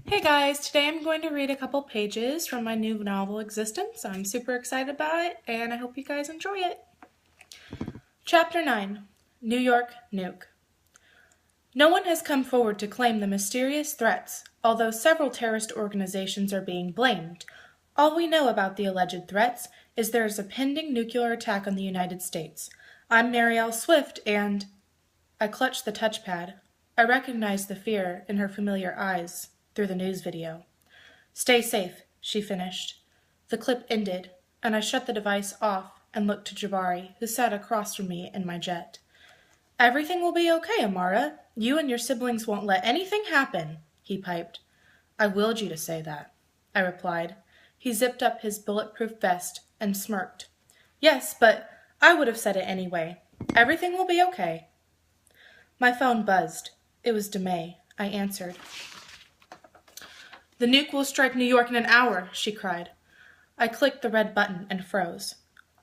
Hey guys, today I'm going to read a couple pages from my new novel, Existence. I'm super excited about it, and I hope you guys enjoy it. Chapter 9, New York Nuke. No one has come forward to claim the mysterious threats, although several terrorist organizations are being blamed. All we know about the alleged threats is there is a pending nuclear attack on the United States. I'm Marielle Swift, and I clutched the touchpad. I recognized the fear in her familiar eyes through the news video. Stay safe, she finished. The clip ended, and I shut the device off and looked to Jabari, who sat across from me in my jet. Everything will be okay, Amara. You and your siblings won't let anything happen, he piped. I willed you to say that, I replied. He zipped up his bulletproof vest and smirked. Yes, but I would have said it anyway. Everything will be okay. My phone buzzed. It was DeMay. I answered. The nuke will strike New York in an hour, she cried. I clicked the red button and froze.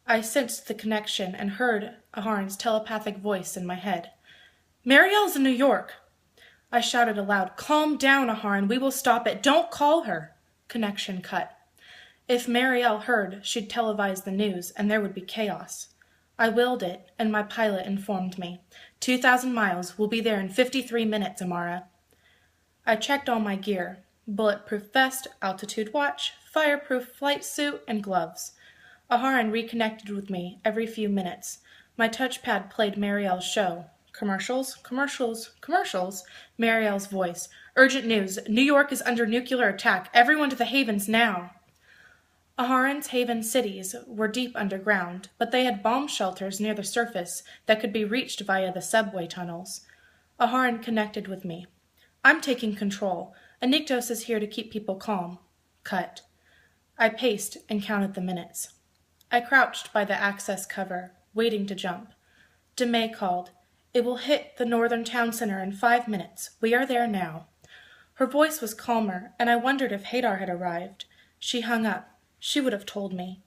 I sensed the connection and heard Aharon's telepathic voice in my head. Marielle's in New York. I shouted aloud, Calm down, Aharon. We will stop it. Don't call her. Connection cut. If Marielle heard, she'd televise the news, and there would be chaos. I willed it, and my pilot informed me. 2,000 miles. We'll be there in 53 minutes, Amara. I checked all my gear. Bulletproof vest, altitude watch, fireproof flight suit, and gloves. Aharon reconnected with me every few minutes. My touchpad played Marielle's show. Commercials, commercials, commercials. Marielle's voice. Urgent news. New York is under nuclear attack. Everyone to the havens now. Aharon's haven cities were deep underground, but they had bomb shelters near the surface that could be reached via the subway tunnels. Aharon connected with me. I'm taking control. Aniktos is here to keep people calm. Cut. I paced and counted the minutes. I crouched by the access cover, waiting to jump. DeMay called. It will hit the northern town center in 5 minutes. We are there now. Her voice was calmer, and I wondered if Hadar had arrived. She hung up. She would have told me.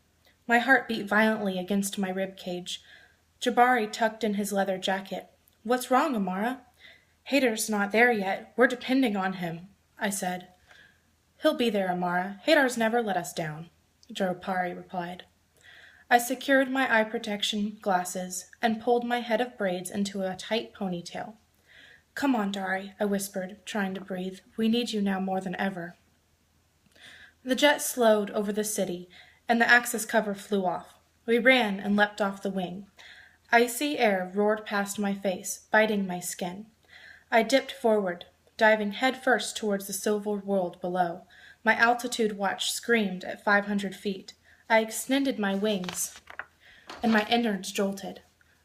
My heart beat violently against my rib cage. Jabari tucked in his leather jacket. What's wrong, Amara? Hadar's not there yet. We're depending on him, I said. He'll be there, Amara. Hadar's never let us down, Jabari replied. I secured my eye protection glasses and pulled my head of braids into a tight ponytail. Come on, Dari, I whispered, trying to breathe. We need you now more than ever. The jet slowed over the city, and the access cover flew off. We ran and leapt off the wing. Icy air roared past my face, biting my skin. I dipped forward, diving headfirst towards the silver world below. My altitude watch screamed at 500 feet. I extended my wings, and my innards jolted.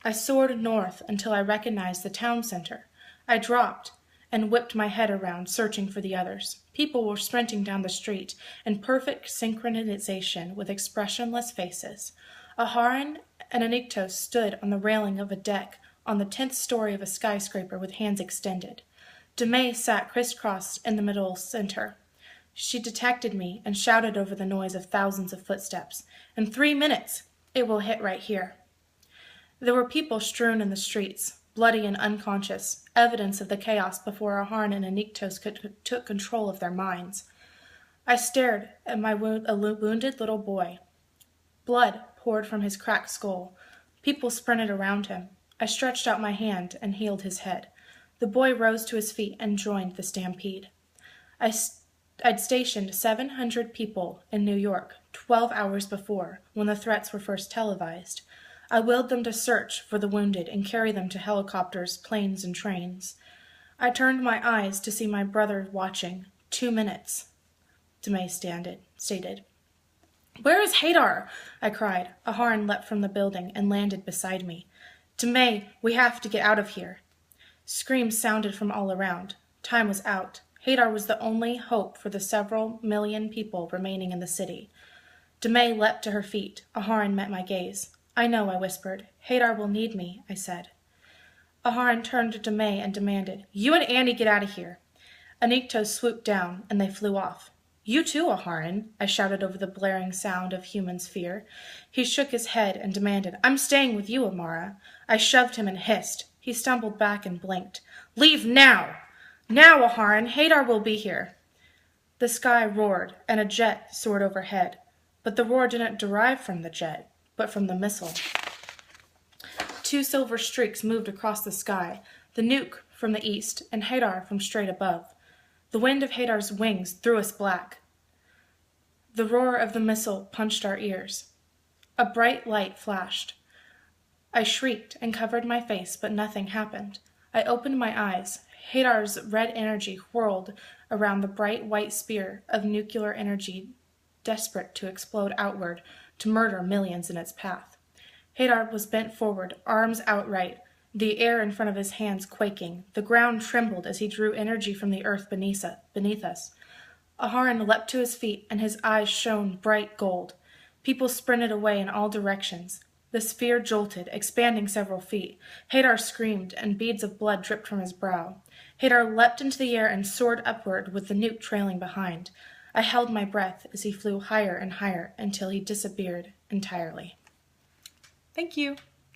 I soared north until I recognized the town center. I dropped and whipped my head around, searching for the others. People were sprinting down the street in perfect synchronization with expressionless faces. Aharon and Aniktos stood on the railing of a deck on the 10th story of a skyscraper with hands extended. DeMay sat crisscrossed in the middle center. She detected me and shouted over the noise of thousands of footsteps. In 3 minutes, it will hit right here. There were people strewn in the streets, bloody and unconscious, evidence of the chaos before Aharon and Aniktos took control of their minds. I stared at my wounded little boy. Blood poured from his cracked skull. People sprinted around him. I stretched out my hand and healed his head. The boy rose to his feet and joined the stampede. I'd stationed 700 people in New York 12 hours before, when the threats were first televised. I willed them to search for the wounded and carry them to helicopters, planes, and trains. I turned my eyes to see my brother watching. 2 minutes, DeMay stated. Where is Hadar? I cried. Aharon leapt from the building and landed beside me. DeMay, we have to get out of here. Screams sounded from all around. Time was out. Hadar was the only hope for the several million people remaining in the city. DeMay leapt to her feet. Aharon met my gaze. I know, I whispered. Hadar will need me, I said. Aharon turned to DeMay and demanded, You and Annie get out of here. Aniktos swooped down, and they flew off. You too, Aharon, I shouted over the blaring sound of humans' fear. He shook his head and demanded, I'm staying with you, Amara. I shoved him and hissed. He stumbled back and blinked. Leave now! Now, Aharon, Hadar will be here. The sky roared, and a jet soared overhead. But the roar didn't derive from the jet, but from the missile. Two silver streaks moved across the sky, the nuke from the east and Hadar from straight above. The wind of Hadar's wings threw us black. The roar of the missile punched our ears. A bright light flashed. I shrieked and covered my face, but nothing happened. I opened my eyes. Hadar's red energy whirled around the bright white spear of nuclear energy, desperate to explode outward, to murder millions in its path. Hadar was bent forward, arms outright, the air in front of his hands quaking. The ground trembled as he drew energy from the earth beneath us. Aharon leapt to his feet, and his eyes shone bright gold. People sprinted away in all directions. The sphere jolted, expanding several feet. Hadar screamed, and beads of blood dripped from his brow. Hadar leapt into the air and soared upward with the nuke trailing behind. I held my breath as he flew higher and higher until he disappeared entirely. Thank you.